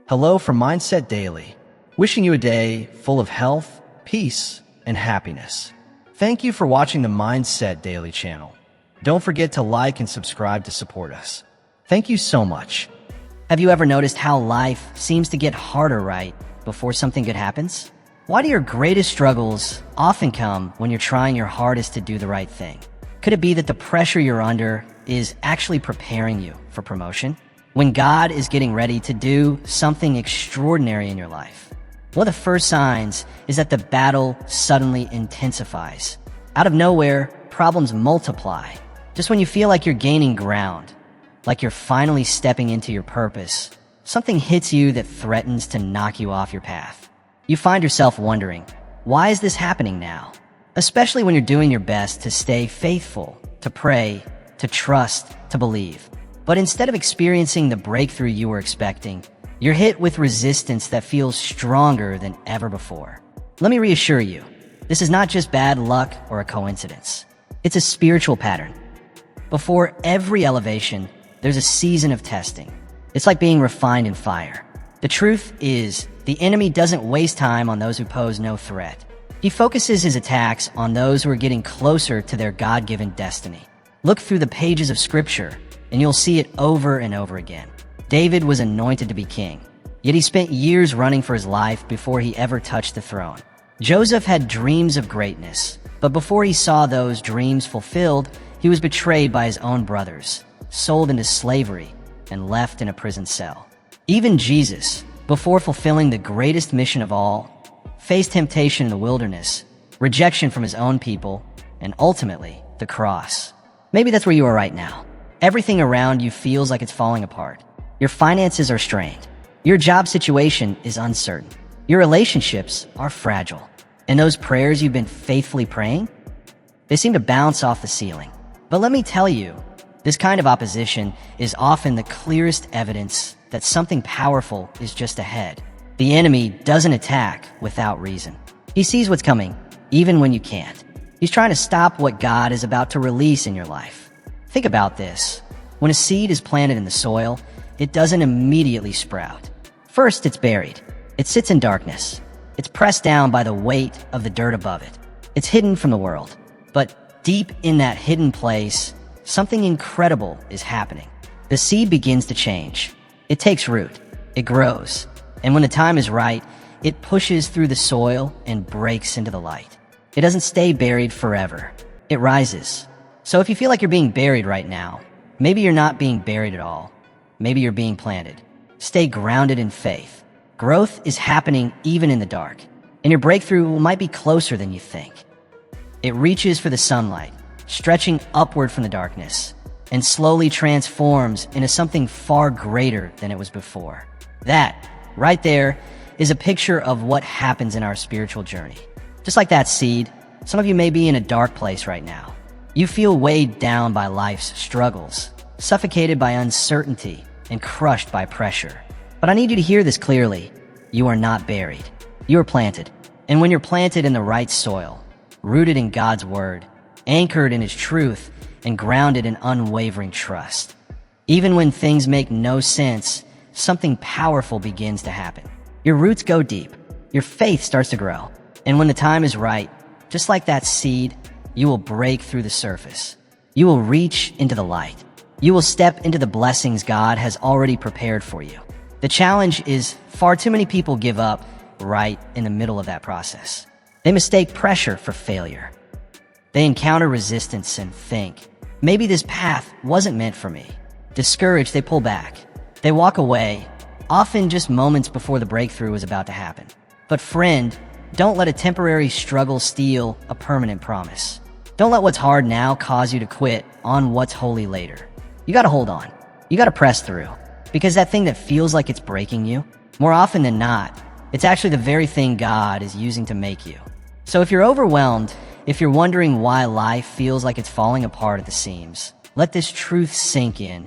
Hello from Mindset Daily, wishing you a day full of health, peace, and happiness. Thank you for watching the Mindset Daily channel. Don't forget to like and subscribe to support us. Thank you so much. Have you ever noticed how life seems to get harder right before something good happens? Why do your greatest struggles often come when you're trying your hardest to do the right thing? Could it be that the pressure you're under is actually preparing you for promotion? When God is getting ready to do something extraordinary in your life, one of the first signs is that the battle suddenly intensifies. Out of nowhere, problems multiply. Just when you feel like you're gaining ground, like you're finally stepping into your purpose, something hits you that threatens to knock you off your path. You find yourself wondering, why is this happening now? Especially when you're doing your best to stay faithful, to pray, to trust, to believe. But instead of experiencing the breakthrough you were expecting, you're hit with resistance that feels stronger than ever before. Let me reassure you, this is not just bad luck or a coincidence. It's a spiritual pattern. Before every elevation, there's a season of testing. It's like being refined in fire. The truth is, the enemy doesn't waste time on those who pose no threat. He focuses his attacks on those who are getting closer to their God-given destiny. Look through the pages of Scripture, and you'll see it over and over again. David was anointed to be king, yet he spent years running for his life before he ever touched the throne. Joseph had dreams of greatness, but before he saw those dreams fulfilled, he was betrayed by his own brothers, sold into slavery, and left in a prison cell. Even Jesus, before fulfilling the greatest mission of all, faced temptation in the wilderness, rejection from his own people, and ultimately, the cross. Maybe that's where you are right now. Everything around you feels like it's falling apart. Your finances are strained. Your job situation is uncertain. Your relationships are fragile. And those prayers you've been faithfully praying, they seem to bounce off the ceiling. But let me tell you, this kind of opposition is often the clearest evidence that something powerful is just ahead. The enemy doesn't attack without reason. He sees what's coming, even when you can't. He's trying to stop what God is about to release in your life. Think about this. When a seed is planted in the soil, it doesn't immediately sprout. First, it's buried. It sits in darkness. It's pressed down by the weight of the dirt above it. It's hidden from the world. But deep in that hidden place, something incredible is happening. The seed begins to change. It takes root. It grows. And when the time is right, it pushes through the soil and breaks into the light. It doesn't stay buried forever. It rises. So if you feel like you're being buried right now, maybe you're not being buried at all. Maybe you're being planted. Stay grounded in faith. Growth is happening even in the dark, and your breakthrough might be closer than you think. It reaches for the sunlight, stretching upward from the darkness, and slowly transforms into something far greater than it was before. That, right there, is a picture of what happens in our spiritual journey. Just like that seed, some of you may be in a dark place right now. You feel weighed down by life's struggles, suffocated by uncertainty, and crushed by pressure. But I need you to hear this clearly. You are not buried. You are planted. And when you're planted in the right soil, rooted in God's word, anchored in his truth, and grounded in unwavering trust, even when things make no sense, something powerful begins to happen. Your roots go deep. Your faith starts to grow. And when the time is right, just like that seed, you will break through the surface. You will reach into the light. You will step into the blessings God has already prepared for you. The challenge is far too many people give up right in the middle of that process. They mistake pressure for failure. They encounter resistance and think, maybe this path wasn't meant for me. Discouraged, they pull back. They walk away, often just moments before the breakthrough is about to happen. But friend, don't let a temporary struggle steal a permanent promise. Don't let what's hard now cause you to quit on what's holy later. You gotta hold on. You gotta press through. Because that thing that feels like it's breaking you, more often than not, it's actually the very thing God is using to make you. So if you're overwhelmed, if you're wondering why life feels like it's falling apart at the seams, let this truth sink in.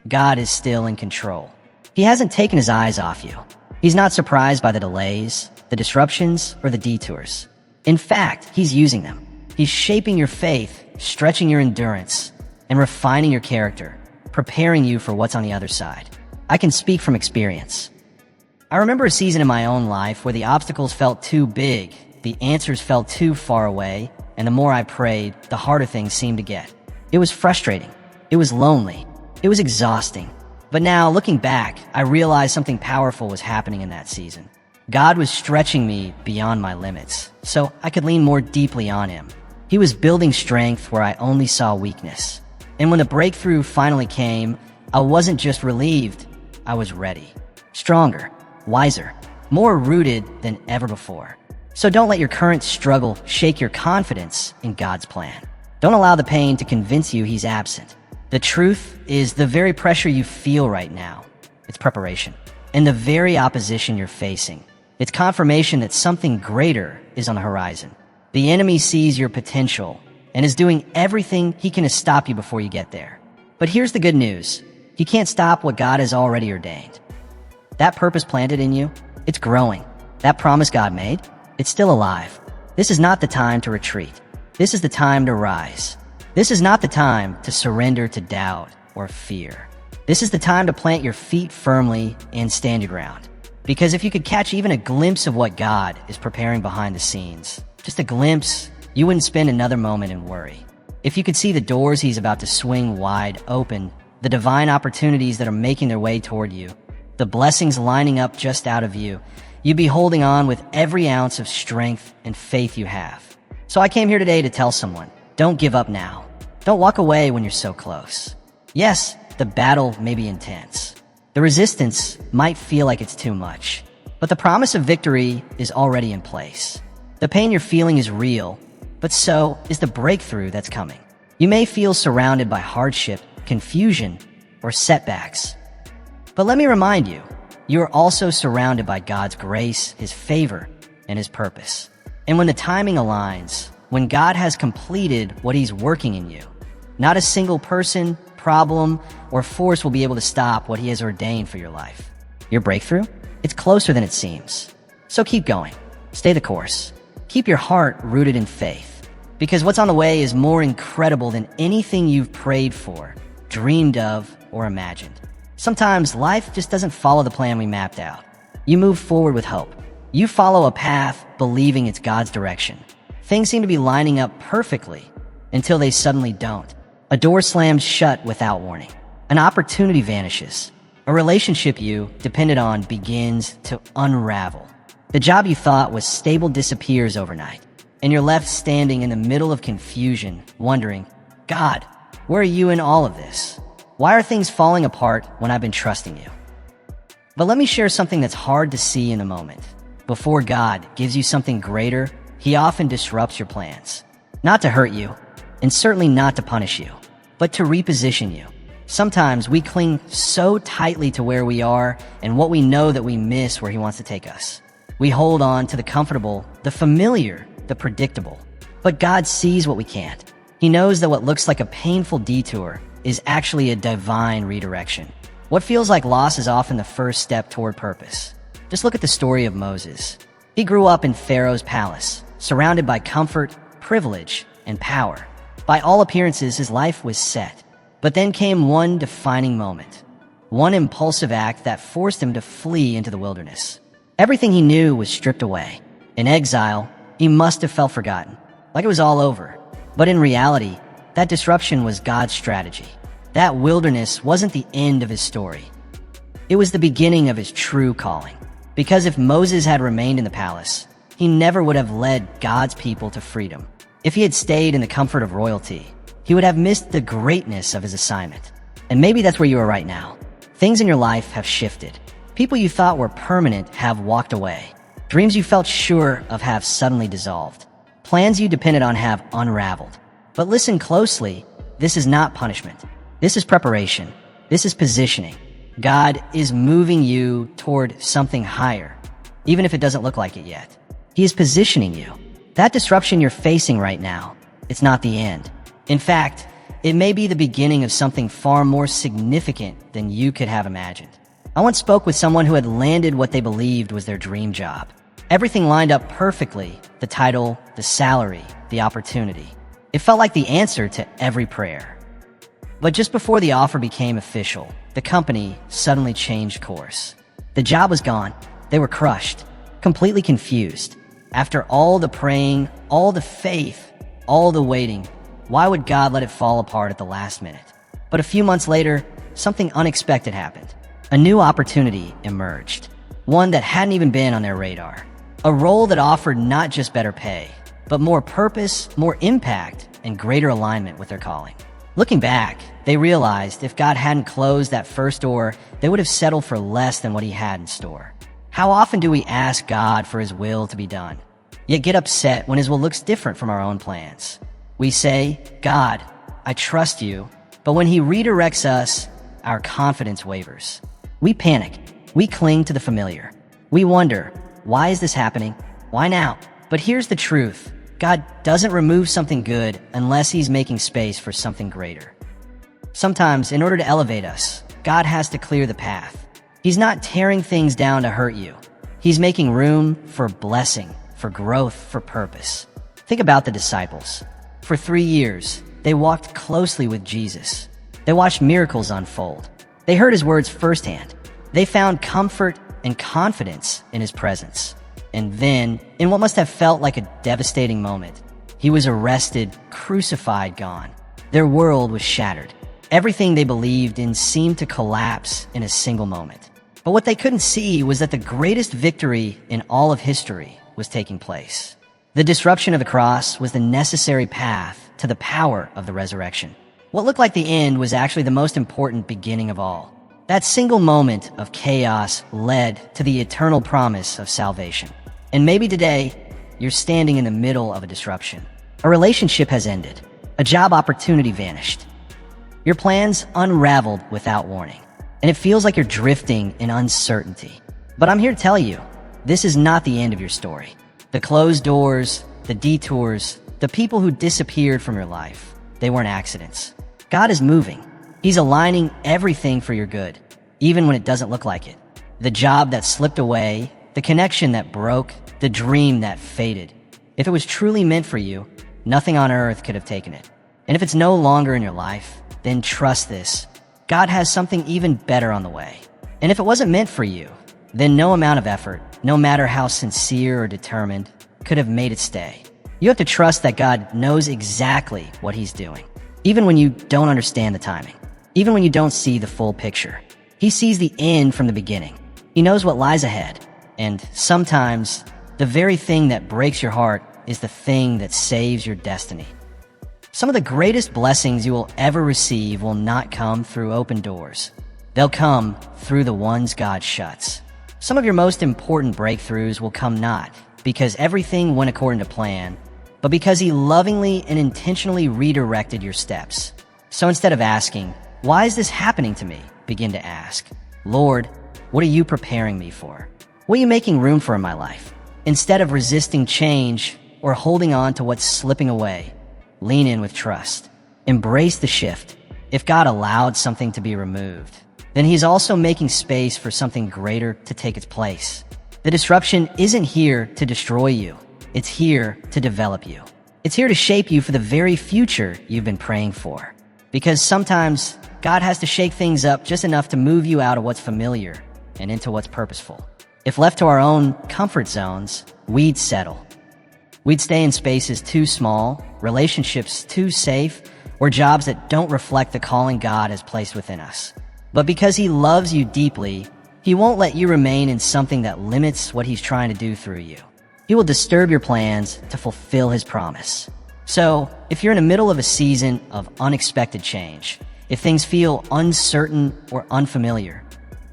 God is still in control. He hasn't taken his eyes off you. He's not surprised by the delays, the disruptions, or the detours. In fact, he's using them. He's shaping your faith, stretching your endurance, and refining your character, preparing you for what's on the other side. I can speak from experience. I remember a season in my own life where the obstacles felt too big, the answers felt too far away, and the more I prayed, the harder things seemed to get. It was frustrating. It was lonely. It was exhausting. But now, looking back, I realized something powerful was happening in that season. God was stretching me beyond my limits, so I could lean more deeply on Him. He was building strength where I only saw weakness. And when the breakthrough finally came, I wasn't just relieved, I was ready. Stronger, wiser, more rooted than ever before. So don't let your current struggle shake your confidence in God's plan. Don't allow the pain to convince you He's absent. The truth is, the very pressure you feel right now, it's preparation. And the very opposition you're facing, it's confirmation that something greater is on the horizon. The enemy sees your potential and is doing everything he can to stop you before you get there. But here's the good news. He can't stop what God has already ordained. That purpose planted in you, it's growing. That promise God made, it's still alive. This is not the time to retreat. This is the time to rise. This is not the time to surrender to doubt or fear. This is the time to plant your feet firmly and stand your ground. Because if you could catch even a glimpse of what God is preparing behind the scenes, just a glimpse, you wouldn't spend another moment in worry. If you could see the doors He's about to swing wide open, the divine opportunities that are making their way toward you, the blessings lining up just out of you, you'd be holding on with every ounce of strength and faith you have. So I came here today to tell someone, don't give up now. Don't walk away when you're so close. Yes, the battle may be intense. The resistance might feel like it's too much, but the promise of victory is already in place. The pain you're feeling is real, but so is the breakthrough that's coming. You may feel surrounded by hardship, confusion, or setbacks. But let me remind you, you are also surrounded by God's grace, His favor, and His purpose. And when the timing aligns, when God has completed what He's working in you, not a single person, problem, or force will be able to stop what He has ordained for your life. Your breakthrough? It's closer than it seems. So keep going. Stay the course. Keep your heart rooted in faith, because what's on the way is more incredible than anything you've prayed for, dreamed of, or imagined. Sometimes life just doesn't follow the plan we mapped out. You move forward with hope. You follow a path believing it's God's direction. Things seem to be lining up perfectly until they suddenly don't. A door slams shut without warning. An opportunity vanishes. A relationship you depended on begins to unravel. The job you thought was stable disappears overnight, and you're left standing in the middle of confusion, wondering, God, where are you in all of this? Why are things falling apart when I've been trusting you? But let me share something that's hard to see in the moment. Before God gives you something greater, He often disrupts your plans. Not to hurt you, and certainly not to punish you, but to reposition you. Sometimes we cling so tightly to where we are and what we know that we miss where He wants to take us. We hold on to the comfortable, the familiar, the predictable. But God sees what we can't. He knows that what looks like a painful detour is actually a divine redirection. What feels like loss is often the first step toward purpose. Just look at the story of Moses. He grew up in Pharaoh's palace, surrounded by comfort, privilege, and power. By all appearances, his life was set. But then came one defining moment. One impulsive act that forced him to flee into the wilderness. Everything he knew was stripped away. In exile, he must have felt forgotten, like it was all over. But in reality, that disruption was God's strategy. That wilderness wasn't the end of his story. It was the beginning of his true calling. Because if Moses had remained in the palace, he never would have led God's people to freedom. If he had stayed in the comfort of royalty, he would have missed the greatness of his assignment. And maybe that's where you are right now. Things in your life have shifted. People you thought were permanent have walked away. Dreams you felt sure of have suddenly dissolved. Plans you depended on have unraveled. But listen closely, this is not punishment. This is preparation. This is positioning. God is moving you toward something higher, even if it doesn't look like it yet. He is positioning you. That disruption you're facing right now, it's not the end. In fact, it may be the beginning of something far more significant than you could have imagined. I once spoke with someone who had landed what they believed was their dream job. Everything lined up perfectly: the title, the salary, the opportunity. It felt like the answer to every prayer. But just before the offer became official, the company suddenly changed course. The job was gone. They were crushed, completely confused. After all the praying, all the faith, all the waiting, why would God let it fall apart at the last minute? But a few months later, something unexpected happened. A new opportunity emerged, one that hadn't even been on their radar. A role that offered not just better pay, but more purpose, more impact, and greater alignment with their calling. Looking back, they realized if God hadn't closed that first door, they would have settled for less than what he had in store. How often do we ask God for his will to be done, yet get upset when his will looks different from our own plans? We say, God, I trust you, but when he redirects us, our confidence wavers. We panic. We cling to the familiar. We wonder, why is this happening? Why now? But here's the truth. God doesn't remove something good unless he's making space for something greater. Sometimes, in order to elevate us, God has to clear the path. He's not tearing things down to hurt you. He's making room for blessing, for growth, for purpose. Think about the disciples. For 3 years, they walked closely with Jesus. They watched miracles unfold. They heard his words firsthand. They found comfort and confidence in his presence. And then, in what must have felt like a devastating moment, he was arrested, crucified, gone. Their world was shattered. Everything they believed in seemed to collapse in a single moment. But what they couldn't see was that the greatest victory in all of history was taking place. The disruption of the cross was the necessary path to the power of the resurrection. What looked like the end was actually the most important beginning of all. That single moment of chaos led to the eternal promise of salvation. And maybe today, you're standing in the middle of a disruption. A relationship has ended. A job opportunity vanished. Your plans unraveled without warning. And it feels like you're drifting in uncertainty. But I'm here to tell you, this is not the end of your story. The closed doors, the detours, the people who disappeared from your life, they weren't accidents. God is moving. He's aligning everything for your good, even when it doesn't look like it. The job that slipped away, the connection that broke, the dream that faded. If it was truly meant for you, nothing on earth could have taken it. And if it's no longer in your life, then trust this. God has something even better on the way. And if it wasn't meant for you, then no amount of effort, no matter how sincere or determined, could have made it stay. You have to trust that God knows exactly what he's doing, even when you don't understand the timing, even when you don't see the full picture. He sees the end from the beginning. He knows what lies ahead. And sometimes, the very thing that breaks your heart is the thing that saves your destiny. Some of the greatest blessings you will ever receive will not come through open doors. They'll come through the ones God shuts. Some of your most important breakthroughs will come not because everything went according to plan, but because he lovingly and intentionally redirected your steps. So instead of asking, why is this happening to me? Begin to ask, Lord, what are you preparing me for? What are you making room for in my life? Instead of resisting change or holding on to what's slipping away, lean in with trust. Embrace the shift. If God allowed something to be removed, then he's also making space for something greater to take its place. The disruption isn't here to destroy you. It's here to develop you. It's here to shape you for the very future you've been praying for. Because sometimes God has to shake things up just enough to move you out of what's familiar and into what's purposeful. If left to our own comfort zones, we'd settle. We'd stay in spaces too small, relationships too safe, or jobs that don't reflect the calling God has placed within us. But because he loves you deeply, he won't let you remain in something that limits what he's trying to do through you. He will disturb your plans to fulfill his promise. So, if you're in the middle of a season of unexpected change, if things feel uncertain or unfamiliar,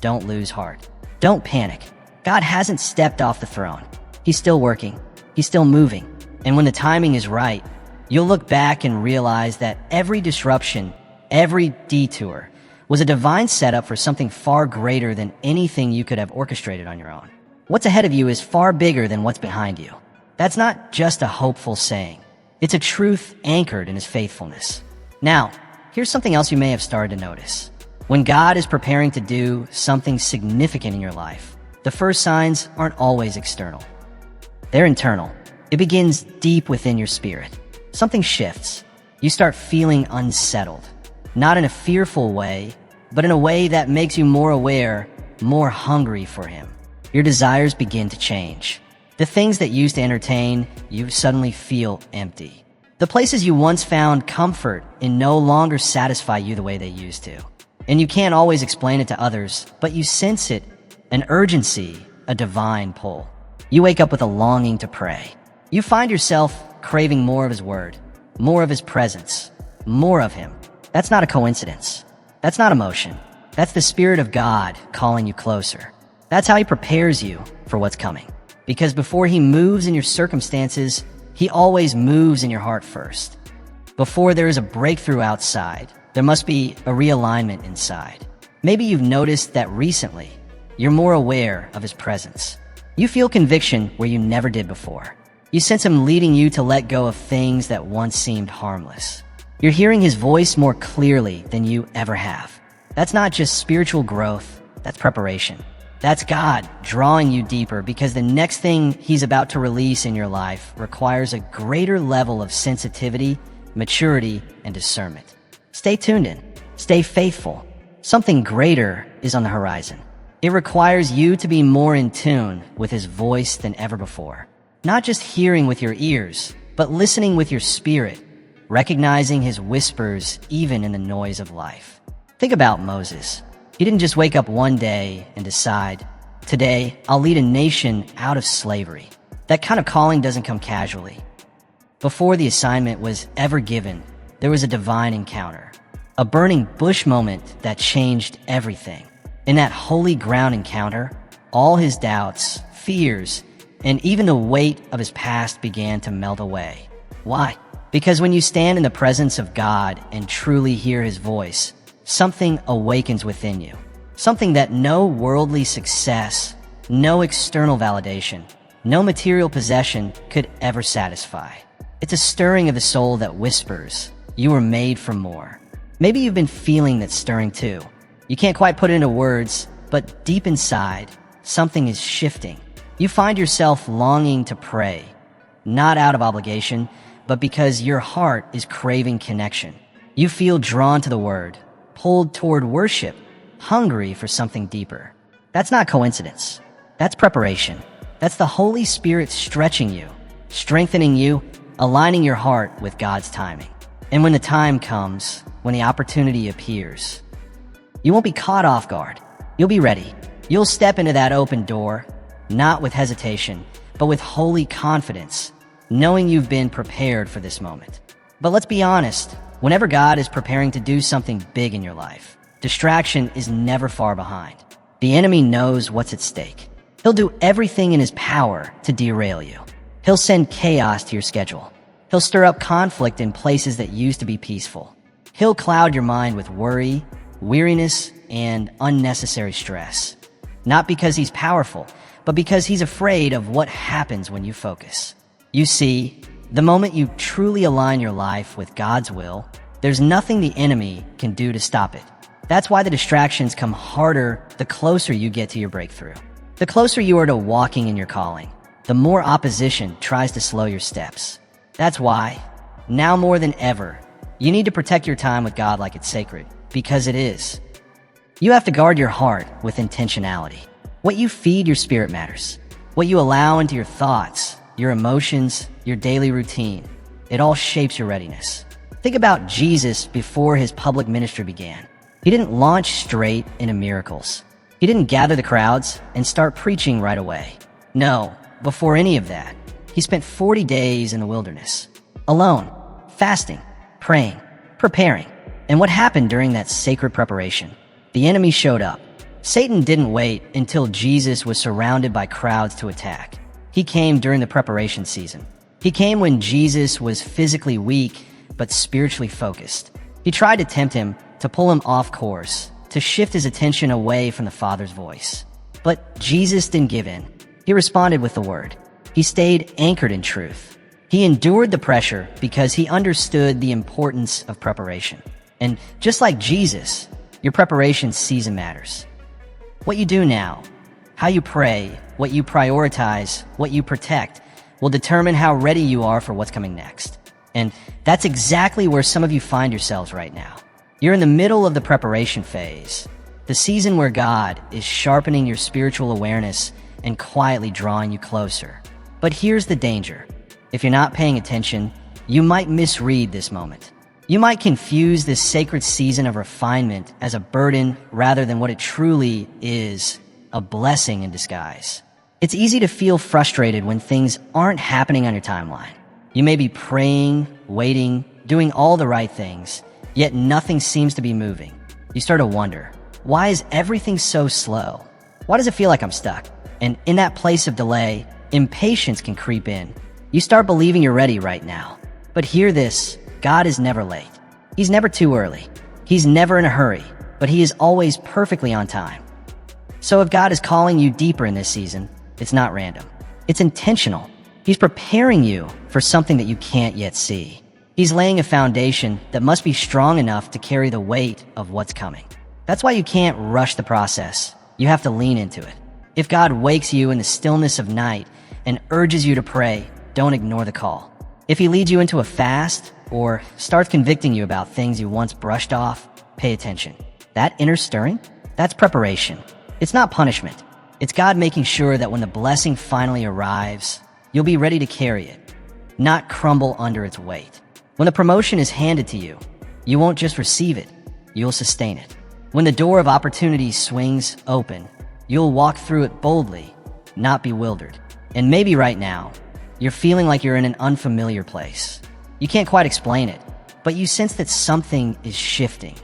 don't lose heart. Don't panic. God hasn't stepped off the throne. He's still working. He's still moving. And when the timing is right, you'll look back and realize that every disruption, every detour, was a divine setup for something far greater than anything you could have orchestrated on your own. What's ahead of you is far bigger than what's behind you. That's not just a hopeful saying. It's a truth anchored in his faithfulness. Now, here's something else you may have started to notice. When God is preparing to do something significant in your life, the first signs aren't always external. They're internal. It begins deep within your spirit. Something shifts. You start feeling unsettled. Not in a fearful way, but in a way that makes you more aware, more hungry for him. Your desires begin to change. The things that used to entertain you suddenly feel empty. The places you once found comfort in no longer satisfy you the way they used to. And you can't always explain it to others, but you sense it, an urgency, a divine pull. You wake up with a longing to pray. You find yourself craving more of His Word, more of His presence, more of Him. That's not a coincidence. That's not emotion. That's the Spirit of God calling you closer. That's how He prepares you for what's coming. Because before He moves in your circumstances, He always moves in your heart first. Before there is a breakthrough outside, there must be a realignment inside. Maybe you've noticed that recently, you're more aware of His presence. You feel conviction where you never did before. You sense Him leading you to let go of things that once seemed harmless. You're hearing His voice more clearly than you ever have. That's not just spiritual growth, that's preparation. That's God drawing you deeper because the next thing He's about to release in your life requires a greater level of sensitivity, maturity, and discernment. Stay tuned in. Stay faithful. Something greater is on the horizon. It requires you to be more in tune with His voice than ever before. Not just hearing with your ears, but listening with your spirit, recognizing His whispers even in the noise of life. Think about Moses. He didn't just wake up one day and decide, today I'll lead a nation out of slavery. That kind of calling doesn't come casually. Before the assignment was ever given, there was a divine encounter, a burning bush moment that changed everything. In that holy ground encounter, all his doubts, fears, and even the weight of his past began to melt away. Why? Because when you stand in the presence of God and truly hear His voice, something awakens within you. Something that no worldly success, no external validation, no material possession could ever satisfy. It's a stirring of the soul that whispers, you were made for more. Maybe you've been feeling that stirring too. You can't quite put it into words, but deep inside, something is shifting. You find yourself longing to pray, not out of obligation, but because your heart is craving connection. You feel drawn to the Word, pulled toward worship, hungry for something deeper. That's not coincidence. That's preparation. That's the Holy Spirit stretching you, strengthening you, aligning your heart with God's timing. And when the time comes, when the opportunity appears, you won't be caught off guard. You'll be ready. You'll step into that open door, not with hesitation, but with holy confidence, knowing you've been prepared for this moment. But let's be honest, whenever God is preparing to do something big in your life, distraction is never far behind. The enemy knows what's at stake. He'll do everything in his power to derail you. He'll send chaos to your schedule. He'll stir up conflict in places that used to be peaceful. He'll cloud your mind with worry, weariness, and unnecessary stress. Not because he's powerful, but because he's afraid of what happens when you focus. You see, the moment you truly align your life with God's will, there's nothing the enemy can do to stop it. That's why the distractions come harder the closer you get to your breakthrough. The closer you are to walking in your calling, the more opposition tries to slow your steps. That's why, now more than ever, you need to protect your time with God like it's sacred, because it is. You have to guard your heart with intentionality. What you feed your spirit matters. What you allow into your thoughts, your emotions, your daily routine, it all shapes your readiness. Think about Jesus before his public ministry began. He didn't launch straight into miracles. He didn't gather the crowds and start preaching right away. No, before any of that, he spent 40 days in the wilderness, alone, fasting, praying, preparing. And what happened during that sacred preparation? The enemy showed up. Satan didn't wait until Jesus was surrounded by crowds to attack. He came during the preparation season. He came when Jesus was physically weak, but spiritually focused. He tried to tempt him, to pull him off course, to shift his attention away from the Father's voice. But Jesus didn't give in. He responded with the Word. He stayed anchored in truth. He endured the pressure because he understood the importance of preparation. And just like Jesus, your preparation season matters. What you do now, how you pray, what you prioritize, what you protect, will determine how ready you are for what's coming next. And that's exactly where some of you find yourselves right now. You're in the middle of the preparation phase, the season where God is sharpening your spiritual awareness and quietly drawing you closer. But here's the danger. If you're not paying attention, you might misread this moment. You might confuse this sacred season of refinement as a burden rather than what it truly is, a blessing in disguise. It's easy to feel frustrated when things aren't happening on your timeline. You may be praying, waiting, doing all the right things, yet nothing seems to be moving. You start to wonder, why is everything so slow? Why does it feel like I'm stuck? And in that place of delay, impatience can creep in. You start believing you're ready right now. But hear this, God is never late. He's never too early. He's never in a hurry, but he is always perfectly on time. So if God is calling you deeper in this season, it's not random. It's intentional. He's preparing you for something that you can't yet see. He's laying a foundation that must be strong enough to carry the weight of what's coming. That's why you can't rush the process. You have to lean into it. If God wakes you in the stillness of night and urges you to pray, don't ignore the call. If he leads you into a fast or starts convicting you about things you once brushed off, pay attention. That inner stirring, that's preparation. It's not punishment. It's God making sure that when the blessing finally arrives, you'll be ready to carry it, not crumble under its weight. When the promotion is handed to you, you won't just receive it, you'll sustain it. When the door of opportunity swings open, you'll walk through it boldly, not bewildered. And maybe right now, you're feeling like you're in an unfamiliar place. You can't quite explain it, but you sense that something is shifting.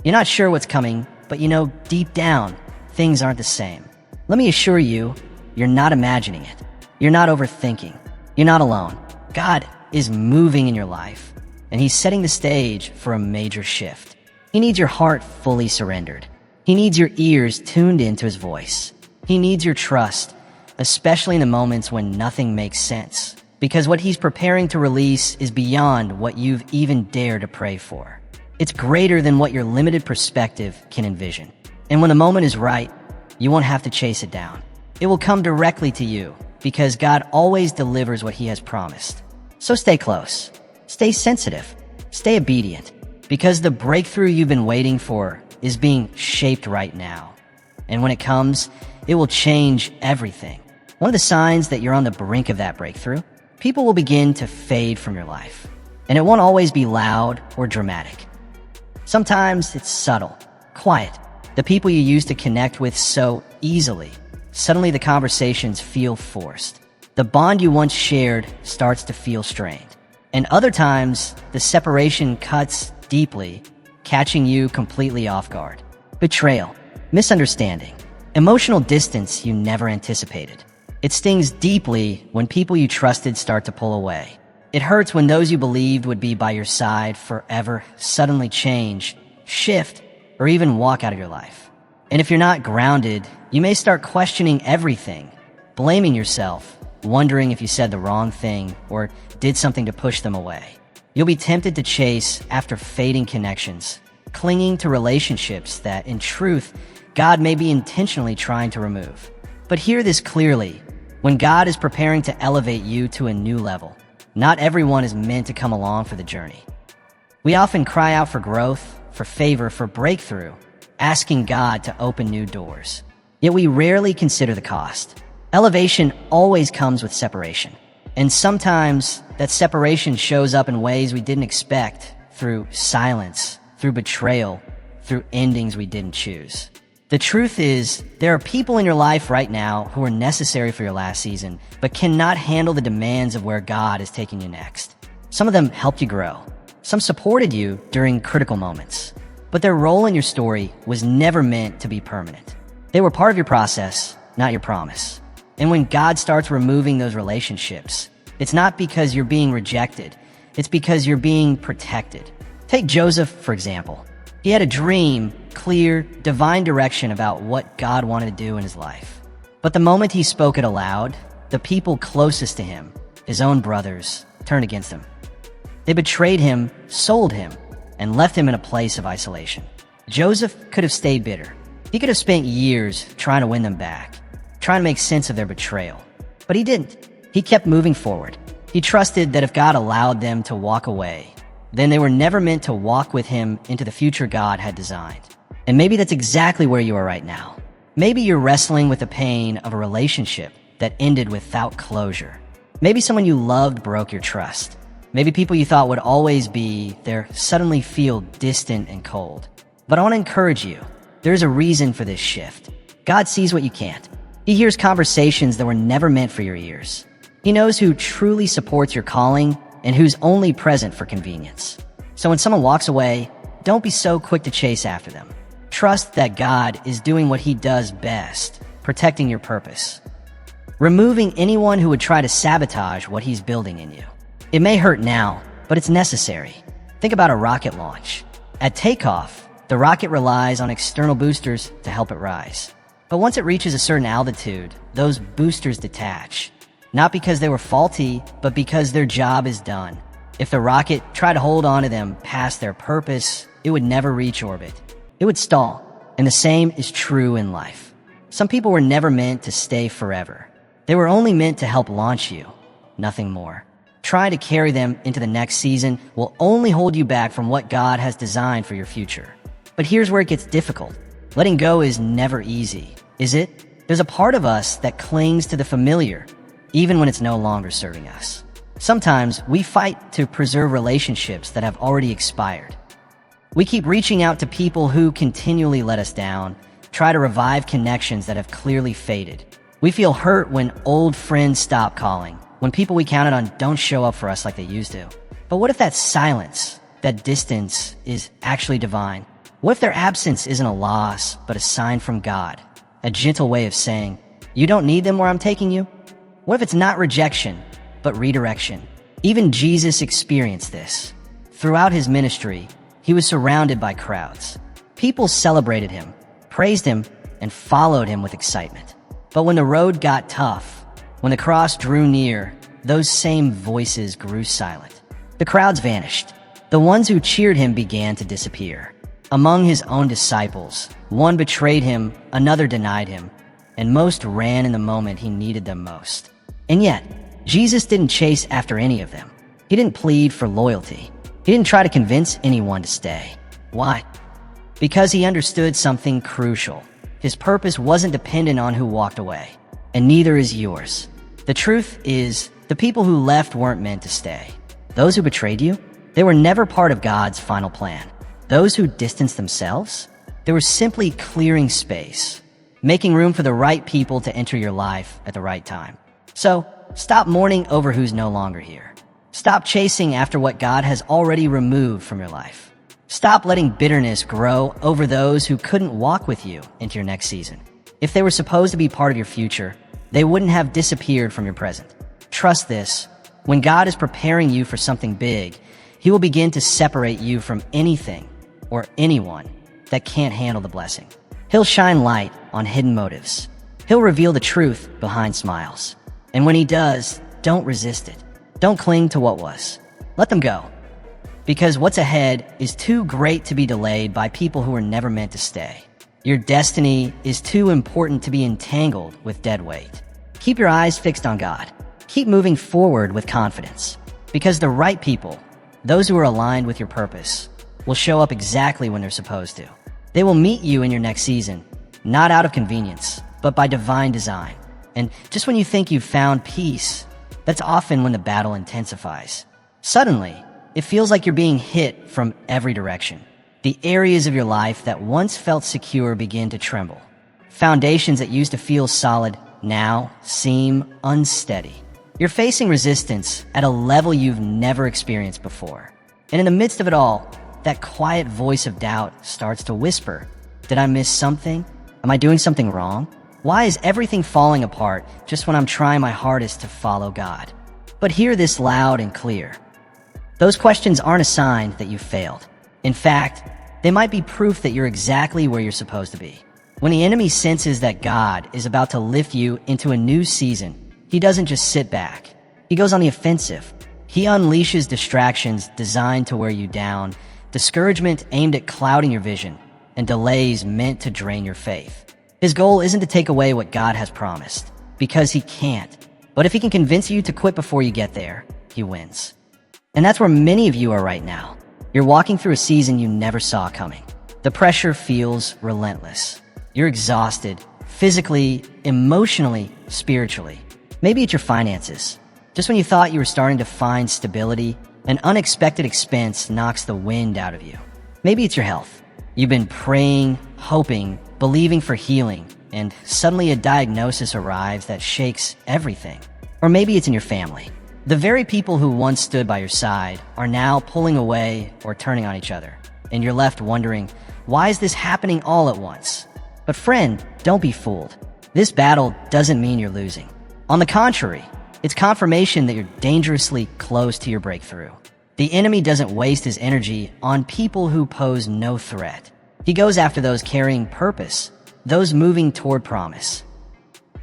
You're not sure what's coming, but you know deep down, things aren't the same. Let me assure you, you're not imagining it. You're not overthinking. You're not alone. God is moving in your life, and he's setting the stage for a major shift. He needs your heart fully surrendered. He needs your ears tuned into his voice. He needs your trust, especially in the moments when nothing makes sense, because what he's preparing to release is beyond what you've even dared to pray for. It's greater than what your limited perspective can envision. And when the moment is right, you won't have to chase it down. It will come directly to you, because God always delivers what he has promised. So stay close, stay sensitive, stay obedient, because the breakthrough you've been waiting for is being shaped right now. And when it comes, it will change everything. One of the signs that you're on the brink of that breakthrough, people will begin to fade from your life. And it won't always be loud or dramatic. Sometimes it's subtle, quiet. The people you used to connect with so easily, suddenly the conversations feel forced. The bond you once shared starts to feel strained. And other times, the separation cuts deeply, catching you completely off guard. Betrayal, misunderstanding, emotional distance you never anticipated. It stings deeply when people you trusted start to pull away. It hurts when those you believed would be by your side forever suddenly change, shift, or even walk out of your life. And if you're not grounded, you may start questioning everything, blaming yourself, wondering if you said the wrong thing or did something to push them away. You'll be tempted to chase after fading connections, clinging to relationships that, in truth, God may be intentionally trying to remove. But hear this clearly. When God is preparing to elevate you to a new level, not everyone is meant to come along for the journey. We often cry out for growth, for favor, for breakthrough, asking God to open new doors. Yet we rarely consider the cost. Elevation always comes with separation. And sometimes that separation shows up in ways we didn't expect, through silence, through betrayal, through endings we didn't choose. The truth is, there are people in your life right now who are necessary for your last season, but cannot handle the demands of where God is taking you next. Some of them helped you grow. Some supported you during critical moments. But their role in your story was never meant to be permanent. They were part of your process, not your promise. And when God starts removing those relationships, it's not because you're being rejected. It's because you're being protected. Take Joseph, for example. He had a dream, clear, divine direction about what God wanted to do in his life. But the moment he spoke it aloud, the people closest to him, his own brothers, turned against him. They betrayed him, sold him, and left him in a place of isolation. Joseph could have stayed bitter. He could have spent years trying to win them back, trying to make sense of their betrayal. But he didn't. He kept moving forward. He trusted that if God allowed them to walk away, then they were never meant to walk with him into the future God had designed. And maybe that's exactly where you are right now. Maybe you're wrestling with the pain of a relationship that ended without closure. Maybe someone you loved broke your trust. Maybe people you thought would always be there suddenly feel distant and cold. But I want to encourage you, there's a reason for this shift. God sees what you can't. He hears conversations that were never meant for your ears. He knows who truly supports your calling and who's only present for convenience. So when someone walks away, don't be so quick to chase after them. Trust that God is doing what He does best, protecting your purpose. Removing anyone who would try to sabotage what He's building in you. It may hurt now, but it's necessary. Think about a rocket launch. At takeoff, the rocket relies on external boosters to help it rise. But once it reaches a certain altitude, those boosters detach. Not because they were faulty, but because their job is done. If the rocket tried to hold on to them past their purpose, it would never reach orbit. It would stall. And the same is true in life. Some people were never meant to stay forever. They were only meant to help launch you, nothing more. Trying to carry them into the next season will only hold you back from what God has designed for your future. But here's where it gets difficult. Letting go is never easy, is it? There's a part of us that clings to the familiar, even when it's no longer serving us. Sometimes we fight to preserve relationships that have already expired. We keep reaching out to people who continually let us down, try to revive connections that have clearly faded. We feel hurt when old friends stop calling, when people we counted on don't show up for us like they used to. But what if that silence, that distance, is actually divine? What if their absence isn't a loss, but a sign from God? A gentle way of saying, you don't need them where I'm taking you? What if it's not rejection, but redirection? Even Jesus experienced this. Throughout His ministry, He was surrounded by crowds. People celebrated Him, praised Him, and followed Him with excitement. But when the road got tough, when the cross drew near, those same voices grew silent. The crowds vanished. The ones who cheered Him began to disappear. Among His own disciples, one betrayed Him, another denied Him, and most ran in the moment He needed them most. And yet, Jesus didn't chase after any of them. He didn't plead for loyalty. He didn't try to convince anyone to stay. Why? Because He understood something crucial. His purpose wasn't dependent on who walked away, and neither is yours. The truth is, the people who left weren't meant to stay. Those who betrayed you, they were never part of God's final plan. Those who distanced themselves, they were simply clearing space, making room for the right people to enter your life at the right time. So, stop mourning over who's no longer here. Stop chasing after what God has already removed from your life. Stop letting bitterness grow over those who couldn't walk with you into your next season. If they were supposed to be part of your future, they wouldn't have disappeared from your present. Trust this. When God is preparing you for something big, He will begin to separate you from anything or anyone that can't handle the blessing. He'll shine light on hidden motives. He'll reveal the truth behind smiles. And when He does, don't resist it. Don't cling to what was. Let them go. Because what's ahead is too great to be delayed by people who were never meant to stay. Your destiny is too important to be entangled with dead weight. Keep your eyes fixed on God. Keep moving forward with confidence. Because the right people, those who are aligned with your purpose, will show up exactly when they're supposed to. They will meet you in your next season, not out of convenience, but by divine design. And just when you think you've found peace, that's often when the battle intensifies. Suddenly, it feels like you're being hit from every direction. The areas of your life that once felt secure begin to tremble. Foundations that used to feel solid now seem unsteady. You're facing resistance at a level you've never experienced before. And in the midst of it all, that quiet voice of doubt starts to whisper, did I miss something? Am I doing something wrong? Why is everything falling apart just when I'm trying my hardest to follow God? But hear this loud and clear. Those questions aren't a sign that you failed. In fact, they might be proof that you're exactly where you're supposed to be. When the enemy senses that God is about to lift you into a new season, he doesn't just sit back. He goes on the offensive. He unleashes distractions designed to wear you down, discouragement aimed at clouding your vision, and delays meant to drain your faith. His goal isn't to take away what God has promised, because He can't. But if He can convince you to quit before you get there, He wins. And that's where many of you are right now. You're walking through a season you never saw coming. The pressure feels relentless. You're exhausted, physically, emotionally, spiritually. Maybe it's your finances. Just when you thought you were starting to find stability, an unexpected expense knocks the wind out of you. Maybe it's your health. You've been praying, hoping, believing for healing, and suddenly a diagnosis arrives that shakes everything. Or maybe it's in your family. The very people who once stood by your side are now pulling away or turning on each other, and you're left wondering, why is this happening all at once? But friend, don't be fooled. This battle doesn't mean you're losing. On the contrary, it's confirmation that you're dangerously close to your breakthrough. The enemy doesn't waste his energy on people who pose no threat. He goes after those carrying purpose, those moving toward promise.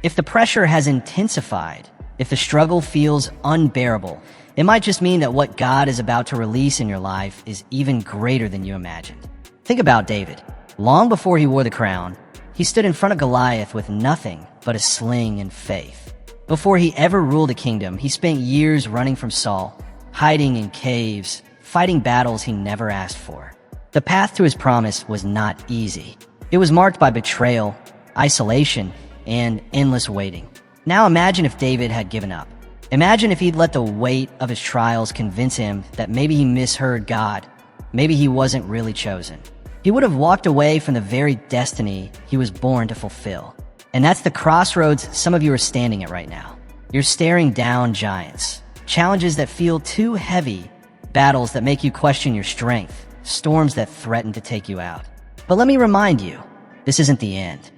If the pressure has intensified, if the struggle feels unbearable, it might just mean that what God is about to release in your life is even greater than you imagined. Think about David. Long before he wore the crown, he stood in front of Goliath with nothing but a sling and faith. Before he ever ruled a kingdom, he spent years running from Saul, hiding in caves, fighting battles he never asked for. The path to his promise was not easy. It was marked by betrayal, isolation, and endless waiting. Now imagine if David had given up. Imagine if he'd let the weight of his trials convince him that maybe he misheard God, maybe he wasn't really chosen. He would have walked away from the very destiny he was born to fulfill. And that's the crossroads some of you are standing at right now. You're staring down giants, challenges that feel too heavy, battles that make you question your strength, storms that threaten to take you out. But let me remind you, this isn't the end.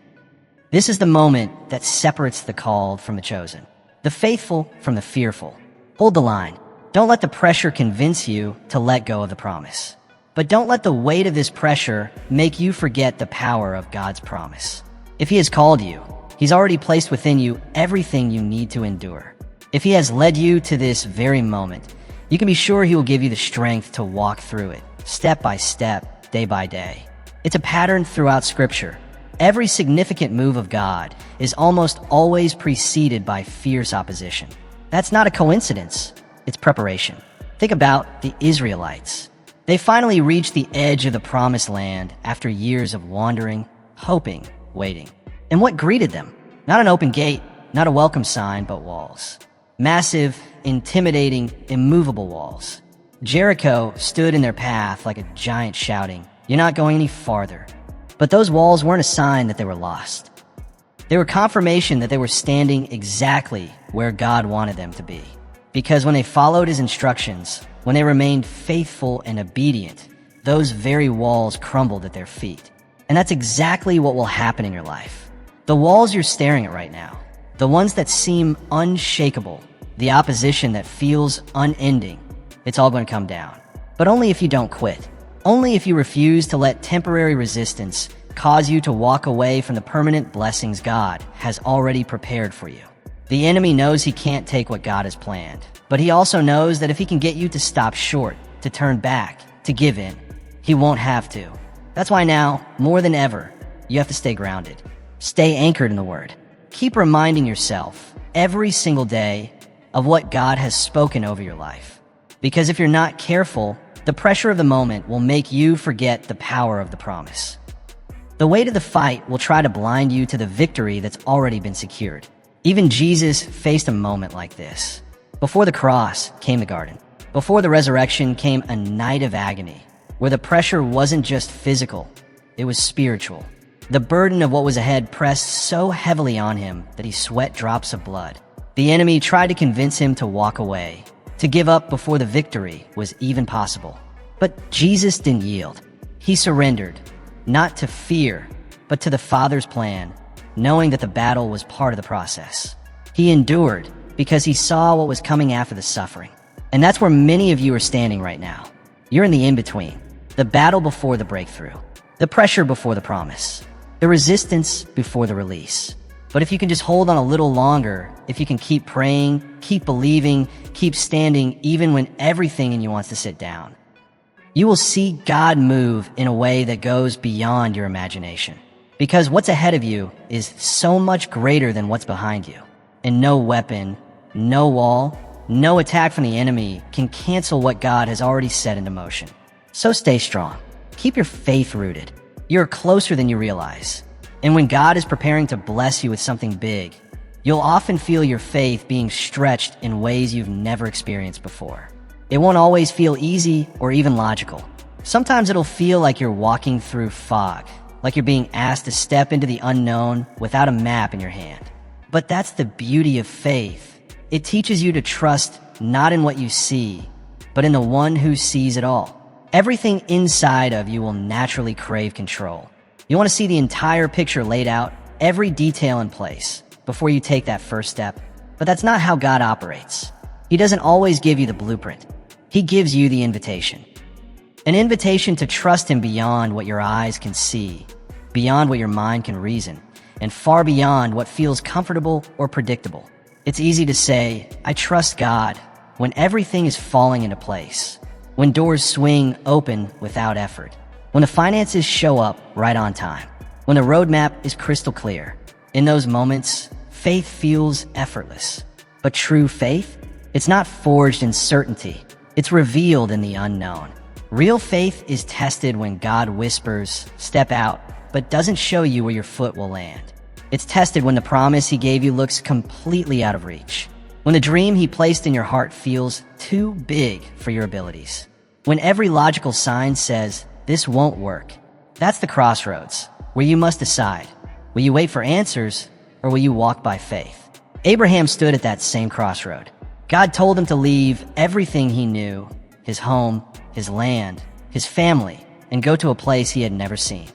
This is the moment that separates the called from the chosen, the faithful from the fearful. Hold the line. Don't let the pressure convince you to let go of the promise. But don't let the weight of this pressure make you forget the power of God's promise. If He has called you, He's already placed within you everything you need to endure. If He has led you to this very moment, you can be sure He will give you the strength to walk through it, step by step, day by day. It's a pattern throughout Scripture. Every significant move of God is almost always preceded by fierce opposition. That's not a coincidence. It's preparation. Think about the Israelites. They finally reached the edge of the promised land after years of wandering, hoping, waiting. And what greeted them? Not an open gate, not a welcome sign, but walls. Massive, intimidating, immovable walls. Jericho stood in their path like a giant shouting, "You're not going any farther." But those walls weren't a sign that they were lost. They were confirmation that they were standing exactly where God wanted them to be. Because when they followed His instructions, when they remained faithful and obedient, those very walls crumbled at their feet. And that's exactly what will happen in your life. The walls you're staring at right now, the ones that seem unshakable, the opposition that feels unending, it's all going to come down. But only if you don't quit. Only if you refuse to let temporary resistance cause you to walk away from the permanent blessings God has already prepared for you. The enemy knows he can't take what God has planned, but he also knows that if he can get you to stop short, to turn back, to give in, he won't have to. That's why now, more than ever, you have to stay grounded. Stay anchored in the Word. Keep reminding yourself every single day of what God has spoken over your life. Because if you're not careful, the pressure of the moment will make you forget the power of the promise. The weight of the fight will try to blind you to the victory that's already been secured. Even Jesus faced a moment like this. Before the cross came the garden. Before the resurrection came a night of agony, where the pressure wasn't just physical, it was spiritual. The burden of what was ahead pressed so heavily on him that he sweat drops of blood. The enemy tried to convince him to walk away, to give up before the victory was even possible. But Jesus didn't yield. He surrendered, not to fear, but to the Father's plan, knowing that the battle was part of the process. He endured because he saw what was coming after the suffering. And that's where many of you are standing right now. You're in the in-between, the battle before the breakthrough, the pressure before the promise, the resistance before the release. But if you can just hold on a little longer, if you can keep praying, keep believing, keep standing even when everything in you wants to sit down, you will see God move in a way that goes beyond your imagination. Because what's ahead of you is so much greater than what's behind you. And no weapon, no wall, no attack from the enemy can cancel what God has already set into motion. So stay strong. Keep your faith rooted. You're closer than you realize. And when God is preparing to bless you with something big, you'll often feel your faith being stretched in ways you've never experienced before. It won't always feel easy or even logical. Sometimes it'll feel like you're walking through fog, like you're being asked to step into the unknown without a map in your hand. But that's the beauty of faith. It teaches you to trust not in what you see, but in the one who sees it all. Everything inside of you will naturally crave control. You want to see the entire picture laid out, every detail in place, before you take that first step. But that's not how God operates. He doesn't always give you the blueprint. He gives you the invitation. An invitation to trust Him beyond what your eyes can see, beyond what your mind can reason, and far beyond what feels comfortable or predictable. It's easy to say, I trust God, when everything is falling into place, when doors swing open without effort, when the finances show up right on time, when the roadmap is crystal clear. In those moments, faith feels effortless. But true faith, it's not forged in certainty. It's revealed in the unknown. Real faith is tested when God whispers, step out, but doesn't show you where your foot will land. It's tested when the promise He gave you looks completely out of reach, when the dream He placed in your heart feels too big for your abilities, when every logical sign says, this won't work. That's the crossroads, where you must decide. Will you wait for answers, or will you walk by faith? Abraham stood at that same crossroad. God told him to leave everything he knew, his home, his land, his family, and go to a place he had never seen.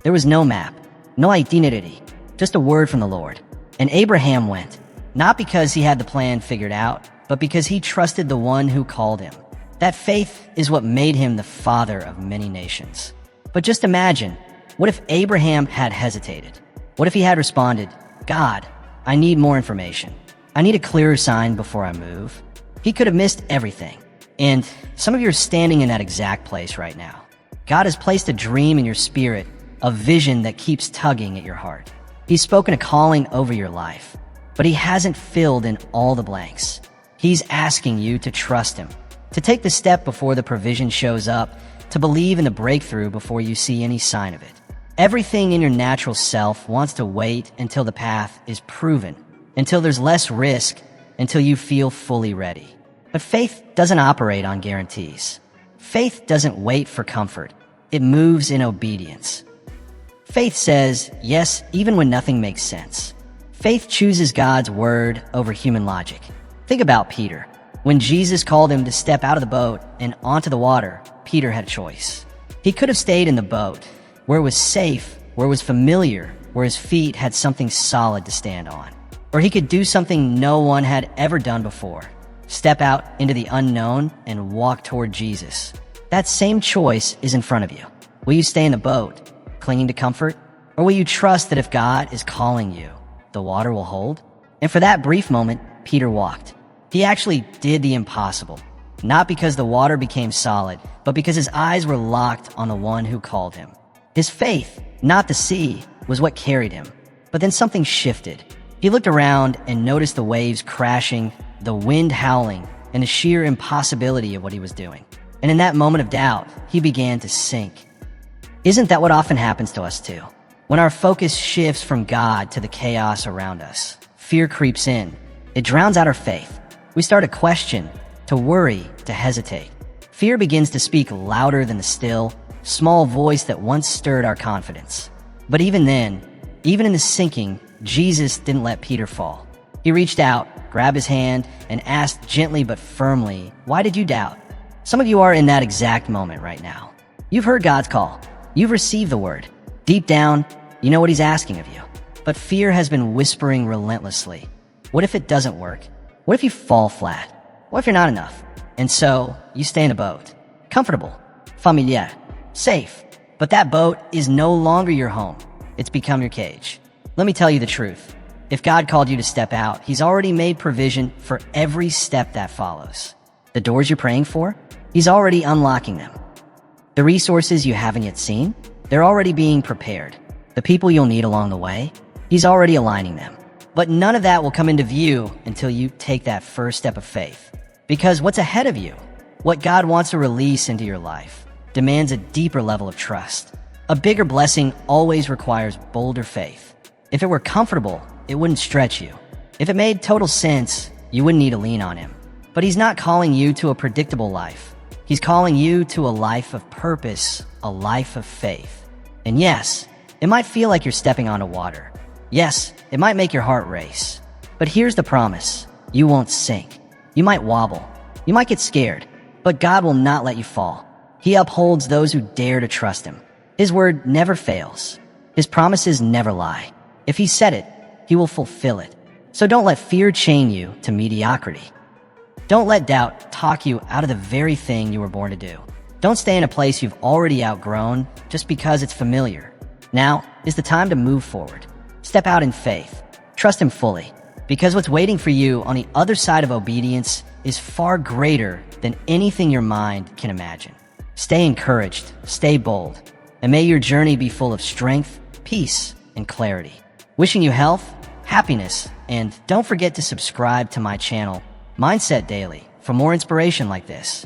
There was no map, no itinerary, just a word from the Lord. And Abraham went, not because he had the plan figured out, but because he trusted the one who called him. That faith is what made him the father of many nations. But just imagine, what if Abraham had hesitated? What if he had responded, God, I need more information. I need a clearer sign before I move. He could have missed everything. And some of you are standing in that exact place right now. God has placed a dream in your spirit, a vision that keeps tugging at your heart. He's spoken a calling over your life, but He hasn't filled in all the blanks. He's asking you to trust Him, to take the step before the provision shows up, to believe in the breakthrough before you see any sign of it. Everything in your natural self wants to wait until the path is proven, until there's less risk, until you feel fully ready. But faith doesn't operate on guarantees. Faith doesn't wait for comfort. It moves in obedience. Faith says yes even when nothing makes sense. Faith chooses God's word over human logic. Think about Peter. When Jesus called him to step out of the boat and onto the water, Peter had a choice. He could have stayed in the boat, where it was safe, where it was familiar, where his feet had something solid to stand on. Or he could do something no one had ever done before. Step out into the unknown and walk toward Jesus. That same choice is in front of you. Will you stay in the boat, clinging to comfort? Or will you trust that if God is calling you, the water will hold? And for that brief moment, Peter walked. He actually did the impossible, not because the water became solid, but because his eyes were locked on the one who called him. His faith, not the sea, was what carried him. But then something shifted. He looked around and noticed the waves crashing, the wind howling, and the sheer impossibility of what he was doing. And in that moment of doubt, he began to sink. Isn't that what often happens to us too? When our focus shifts from God to the chaos around us, fear creeps in. It drowns out our faith. We start to question, to worry, to hesitate. Fear begins to speak louder than the still, small voice that once stirred our confidence. But even then, even in the sinking, Jesus didn't let Peter fall. He reached out, grabbed his hand, and asked gently but firmly, why did you doubt? Some of you are in that exact moment right now. You've heard God's call. You've received the word. Deep down, you know what He's asking of you. But fear has been whispering relentlessly. What if it doesn't work? What if you fall flat? What if you're not enough? And so, you stay in a boat. Comfortable. Familiar. Safe. But that boat is no longer your home. It's become your cage. Let me tell you the truth. If God called you to step out, He's already made provision for every step that follows. The doors you're praying for, He's already unlocking them. The resources you haven't yet seen, they're already being prepared. The people you'll need along the way, He's already aligning them. But none of that will come into view until you take that first step of faith. Because what's ahead of you, what God wants to release into your life, demands a deeper level of trust. A bigger blessing always requires bolder faith. If it were comfortable, it wouldn't stretch you. If it made total sense, you wouldn't need to lean on him. But he's not calling you to a predictable life. He's calling you to a life of purpose, a life of faith. And yes, it might feel like you're stepping onto water. Yes, it might make your heart race. But here's the promise. You won't sink. You might wobble. You might get scared. But God will not let you fall. He upholds those who dare to trust him. His word never fails. His promises never lie. If he said it, he will fulfill it. So don't let fear chain you to mediocrity. Don't let doubt talk you out of the very thing you were born to do. Don't stay in a place you've already outgrown just because it's familiar. Now is the time to move forward. Step out in faith. Trust him fully. Because what's waiting for you on the other side of obedience is far greater than anything your mind can imagine. Stay encouraged, stay bold, and may your journey be full of strength, peace, and clarity. Wishing you health, happiness, and don't forget to subscribe to my channel, Mindset Daily, for more inspiration like this.